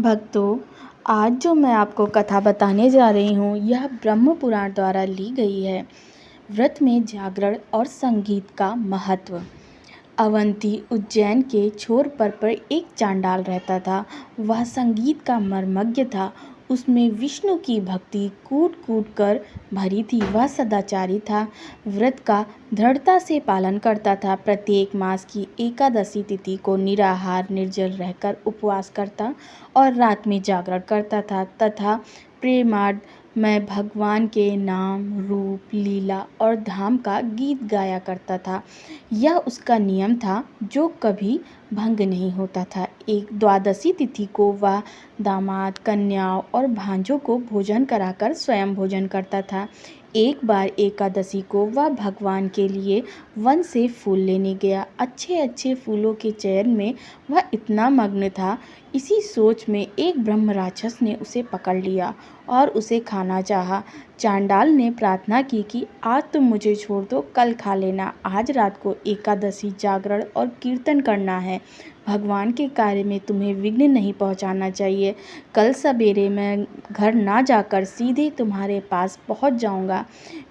भक्तों, आज जो मैं आपको कथा बताने जा रही हूँ यह ब्रह्म पुराण द्वारा ली गई है। व्रत में जागरण और संगीत का महत्व। अवंती उज्जैन के छोर पर एक चांडाल रहता था। वह संगीत का मर्मज्ञ था। उसमें विष्णु की भक्ति कूट कूट कर भरी थी। वह सदाचारी था, व्रत का दृढ़ता से पालन करता था। प्रत्येक मास की एकादशी तिथि को निराहार निर्जल रहकर उपवास करता और रात में जागरण करता था तथा प्रेमार्थ में भगवान के नाम, रूप, लीला और धाम का गीत गाया करता था। यह उसका नियम था जो कभी भंग नहीं होता था। एक द्वादशी तिथि को वह दामाद, कन्याओं और भांजों को भोजन कराकर स्वयं भोजन करता था। एक बार एकादशी को वह भगवान के लिए वन से फूल लेने गया। अच्छे अच्छे फूलों के चयन में वह इतना मग्न था। इसी सोच में एक ब्रह्म राक्षस ने उसे पकड़ लिया और उसे खाना चाहा। चांडाल ने प्रार्थना की कि आज तुम मुझे छोड़ दो, कल खा लेना। आज रात को एकादशी जागरण और कीर्तन करना है। भगवान के कार्य में तुम्हें विघ्न नहीं पहुंचाना चाहिए। कल सवेरे मैं घर ना जाकर सीधे तुम्हारे पास पहुंच जाऊंगा।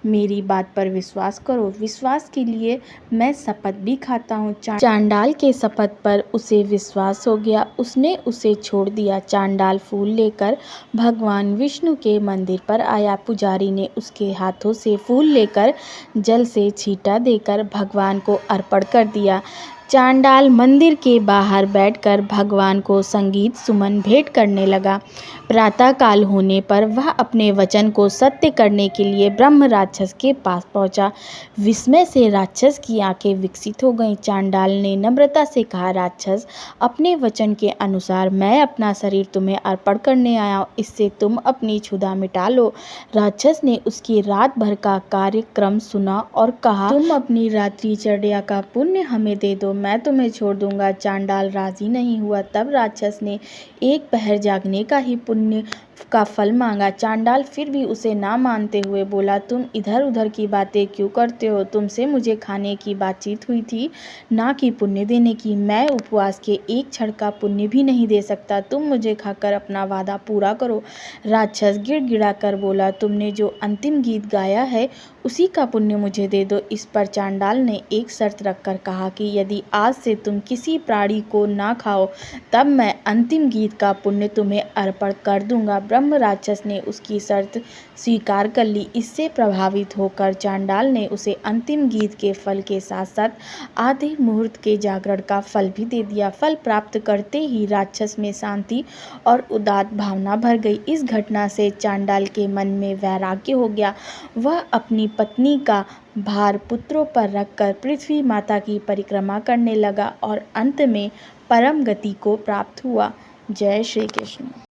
मेरी बात पर विश्वास करो। विश्वास के लिए मैं शपथ भी खाता हूँ। चांडाल के शपथ पर उसे विश्वास हो गया। उसने उसे छोड़ दिया। चांडाल फूल लेकर भगवान विष्णु के मंदिर पर आया। पुजारी ने उसके हाथों से फूल लेकर जल से छींटा देकर भगवान को अर्पण कर दिया। चांडाल मंदिर के बाहर बैठकर भगवान को संगीत सुमन भेंट करने लगा। प्रातःकाल होने पर वह अपने वचन को सत्य करने के लिए ब्रह्म राक्षस के पास पहुंचा। विस्मय से राक्षस की आंखें विकसित हो गईं। चांडाल ने नम्रता से कहा, राक्षस, अपने वचन के अनुसार मैं अपना शरीर तुम्हें अर्पण करने आया हूँ। इससे तुम अपनी क्षुधा मिटा लो। राक्षस ने उसकी रात भर का कार्यक्रम सुना और कहा, तुम अपनी रात्रिचर्या का पुण्य हमें दे दो, मैं तुम्हें छोड़ दूंगा। चांडाल राजी नहीं हुआ। तब राक्षस ने एक पहर जागने का ही पुण्य का फल मांगा। चांडाल फिर भी उसे ना मानते हुए बोला, तुम इधर उधर की बातें क्यों करते हो? तुमसे मुझे खाने की बातचीत हुई थी, ना कि पुण्य देने की। मैं उपवास के एक क्षण का पुण्य भी नहीं दे सकता। तुम मुझे खाकर अपना वादा पूरा करो। राक्षस गिड़गिड़ा कर बोला, तुमने जो अंतिम गीत गाया है उसी का पुण्य मुझे दे दो। इस पर चांडाल ने एक शर्त रखकर कहा कि यदि आज से तुम किसी प्राणी को ना खाओ तब मैं अंतिम गीत का पुण्य तुम्हें अर्पण कर दूंगा। ब्रह्म राक्षस ने उसकी शर्त स्वीकार कर ली। इससे प्रभावित होकर चांडाल ने उसे अंतिम गीत के फल के साथ साथ आधे मुहूर्त के जागरण का फल भी दे दिया। फल प्राप्त करते ही राक्षस में शांति और उदात्त भावना भर गई। इस घटना से चांडाल के मन में वैराग्य हो गया। वह अपनी पत्नी का भार पुत्रों पर रखकर पृथ्वी माता की परिक्रमा करने लगा और अंत में परम गति को प्राप्त हुआ। जय श्री कृष्ण।